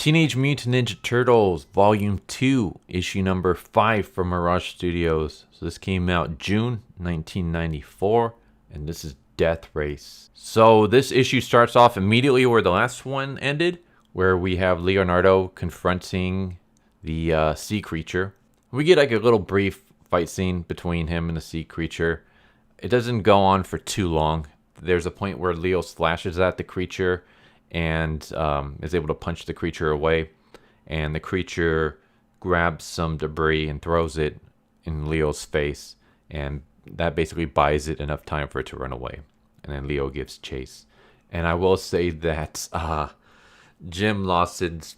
Teenage Mutant Ninja Turtles Volume 2, issue number 5 from Mirage Studios. So this came out June 1994, and this is Death Race. So this issue starts off immediately where the last one ended, where we have Leonardo confronting the sea creature. We get like a little brief fight scene between him and the sea creature. It doesn't go on for too long. There's a point where Leo slashes at the creature and is able to punch the creature away. And the creature grabs some debris and throws it in Leo's face. And that basically buys it enough time for it to run away. And then Leo gives chase. And I will say that Jim Lawson's,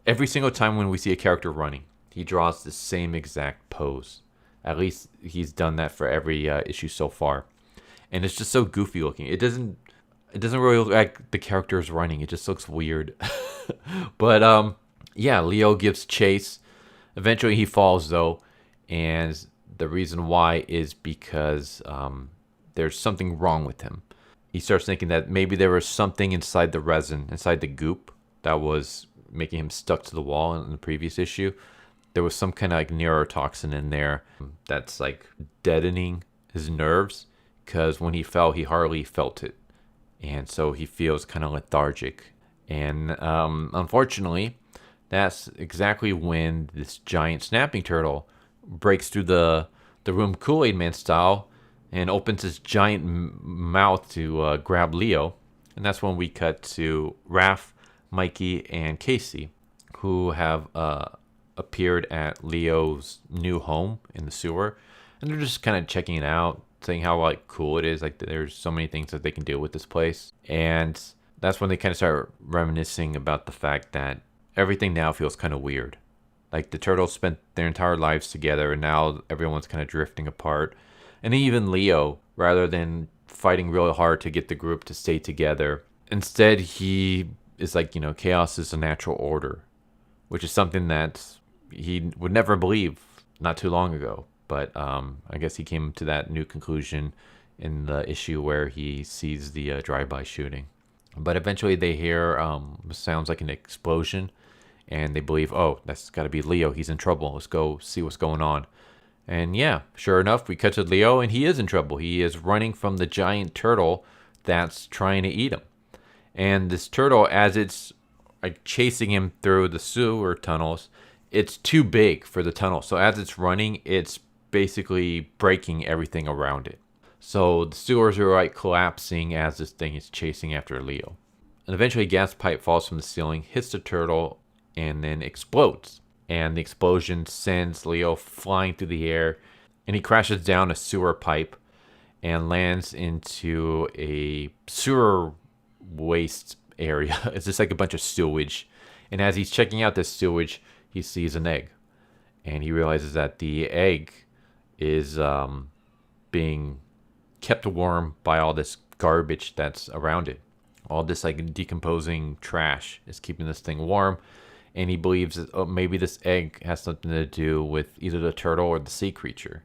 every single time when we see a character running, he draws the same exact pose. At least he's done that for every issue so far. And it's just so goofy looking. It doesn't really look like the character is running. It just looks weird. But yeah, Leo gives chase. Eventually he falls though. And the reason why is because there's something wrong with him. He starts thinking that maybe there was something inside the resin, inside the goop, that was making him stuck to the wall in the previous issue. There was some kind of like neurotoxin in there that's like deadening his nerves, because when he fell, he hardly felt it. And so he feels kind of lethargic. And unfortunately, that's exactly when this giant snapping turtle breaks through the room Kool-Aid Man style and opens his giant mouth to grab Leo. And that's when we cut to Raph, Mikey, and Casey, who have appeared at Leo's new home in the sewer. And they're just kind of checking it out, saying how like cool it is. Like there's so many things that they can do with this place. And that's when they kind of start reminiscing about the fact that everything now feels kind of weird. Like the turtles spent their entire lives together and now everyone's kind of drifting apart. And even Leo, rather than fighting really hard to get the group to stay together, instead he is like, chaos is a natural order, which is something that he would never believe not too long ago. But I guess he came to that new conclusion in the issue where he sees the drive-by shooting. But eventually they hear sounds like an explosion, and they believe, oh, that's got to be Leo. He's in trouble. Let's go see what's going on. And yeah, sure enough, we cut to Leo, and he is in trouble. He is running from the giant turtle that's trying to eat him. And this turtle, as it's like chasing him through the sewer tunnels, it's too big for the tunnel. So as it's running, it's basically breaking everything around it. So the sewers are like collapsing as this thing is chasing after Leo. And eventually a gas pipe falls from the ceiling, hits the turtle, and then explodes. And the explosion sends Leo flying through the air, and he crashes down a sewer pipe and lands into a sewer waste area. It's just like a bunch of sewage. And as he's checking out this sewage, he sees an egg. And he realizes that the egg is being kept warm by all this garbage that's around it. All this like decomposing trash is keeping this thing warm. And he believes that maybe this egg has something to do with either the turtle or the sea creature.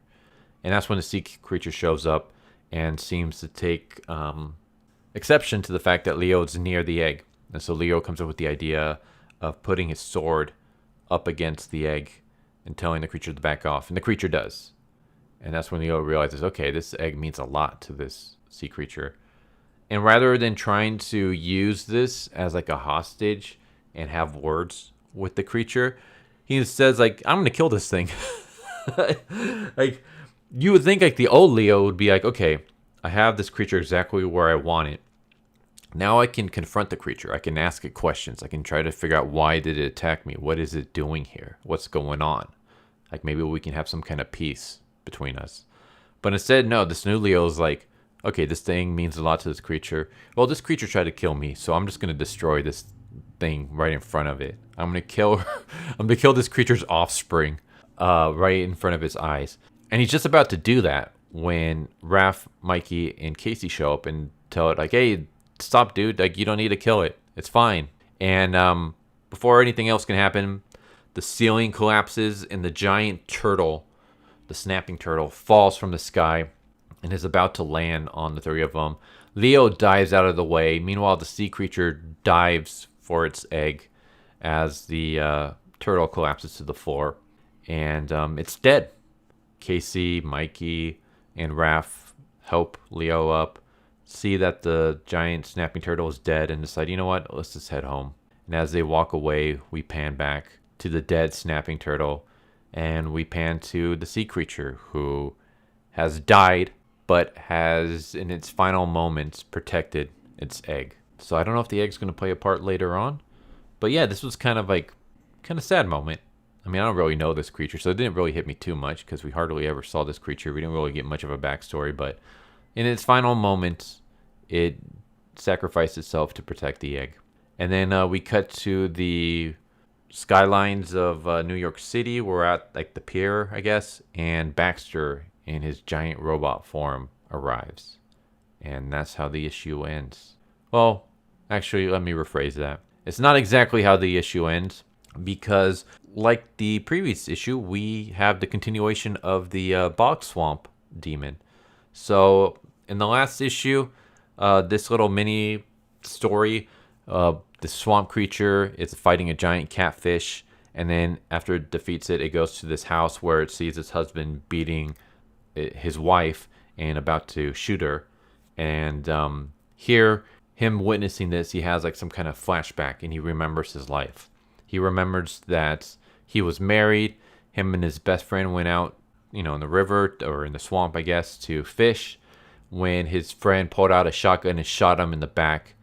And that's when the sea creature shows up and seems to take exception to the fact that Leo is near the egg. And so Leo comes up with the idea of putting his sword up against the egg and telling the creature to back off. And the creature does. And that's when Leo realizes, okay, this egg means a lot to this sea creature. And rather than trying to use this as like a hostage and have words with the creature, he says like, I'm gonna kill this thing. Like you would think like the old Leo would be like, okay, I have this creature exactly where I want it. Now I can confront the creature. I can ask it questions. I can try to figure out, why did it attack me? What is it doing here? What's going on? Like maybe we can have some kind of peace between us. But instead, no, this new Leo is like, okay, this thing means a lot to this creature. Well, this creature tried to kill me, so I'm just gonna destroy this thing right in front of it. I'm gonna kill this creature's offspring right in front of his eyes. And he's just about to do that when Raph, Mikey, and Casey show up and tell it like, hey, stop, dude. Like, you don't need to kill it. It's fine. And before anything else can happen, the ceiling collapses and the giant turtle, the snapping turtle, falls from the sky and is about to land on the three of them. Leo dives out of the way. Meanwhile, the sea creature dives for its egg as the turtle collapses to the floor, and it's dead. Casey, Mikey, and Raph help Leo up, see that the giant snapping turtle is dead, and decide, you know what, let's just head home. And as they walk away, we pan back to the dead snapping turtle, and we pan to the sea creature who has died, but has, in its final moments, protected its egg. So I don't know if the egg's going to play a part later on. But yeah, this was kind of sad moment. I mean, I don't really know this creature, so it didn't really hit me too much because we hardly ever saw this creature. We didn't really get much of a backstory, but in its final moments, it sacrificed itself to protect the egg. And then we cut to the skylines of New York City. We're at like the pier, I guess, and Baxter in his giant robot form arrives. And that's how the issue ends. Well, actually, let me rephrase that. It's not exactly how the issue ends, because like the previous issue, we have the continuation of the bog swamp demon. So in the last issue, this little mini story, the swamp creature is fighting a giant catfish, and then after it defeats it, it goes to this house where it sees its husband beating his wife and about to shoot her. And here, him witnessing this, he has like some kind of flashback, and he remembers his life. He remembers that he was married. Him and his best friend went out, in the river or in the swamp, I guess, to fish, when his friend pulled out a shotgun and shot him in the back,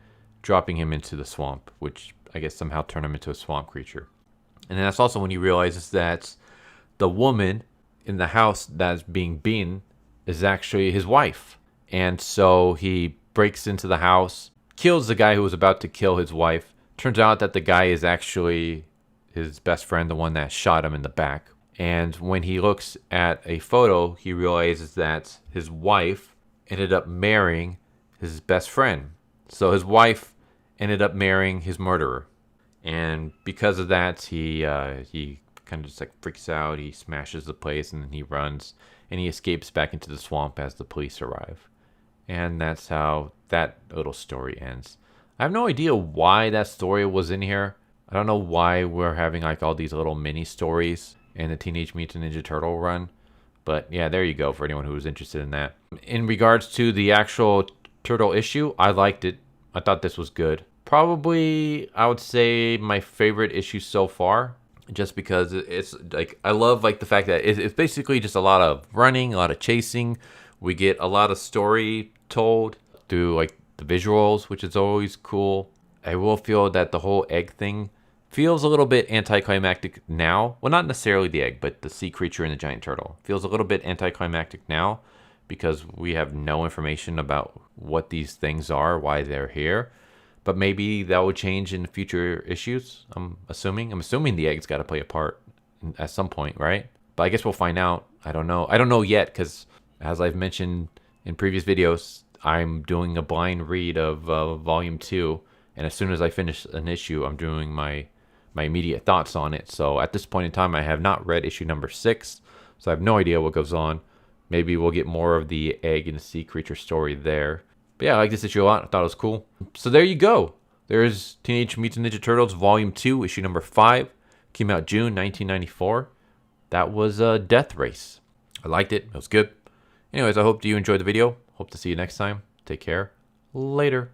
dropping him into the swamp, which I guess somehow turned him into a swamp creature. And then that's also when he realizes that the woman in the house that's being beaten is actually his wife. And so he breaks into the house, kills the guy who was about to kill his wife. Turns out that the guy is actually his best friend, the one that shot him in the back. And when he looks at a photo, he realizes that his wife ended up marrying his best friend. So his wife ended up marrying his murderer. And because of that, he kind of just like freaks out. He smashes the place, and then he runs, and he escapes back into the swamp as the police arrive. And that's how that little story ends. I have no idea why that story was in here. I don't know why we're having like all these little mini stories in the Teenage Mutant Ninja Turtle run. But yeah, there you go for anyone who was interested in that. In regards to the actual turtle issue, I liked it. I thought this was good. Probably, I would say my favorite issue so far, just because it's like, I love like the fact that it's basically just a lot of running, a lot of chasing. We get a lot of story told through like the visuals, which is always cool. I will feel that the whole egg thing feels a little bit anticlimactic now. Well, not necessarily the egg, but the sea creature and the giant turtle. Feels a little bit anticlimactic now because we have no information about what these things are, why they're here. But maybe that will change in future issues, I'm assuming. I'm assuming the egg's got to play a part at some point, right? But I guess we'll find out. I don't know. I don't know yet because, as I've mentioned in previous videos, I'm doing a blind read of Volume 2. And as soon as I finish an issue, I'm doing my immediate thoughts on it. So at this point in time, I have not read issue number 6. So I have no idea what goes on. Maybe we'll get more of the egg and the sea creature story there. But yeah, I like this issue a lot. I thought it was cool. So there you go. There's Teenage Mutant Ninja Turtles Volume 2, issue number 5. Came out June 1994. That was Death Race. I liked it. It was good. Anyways, I hope you enjoyed the video. Hope to see you next time. Take care. Later.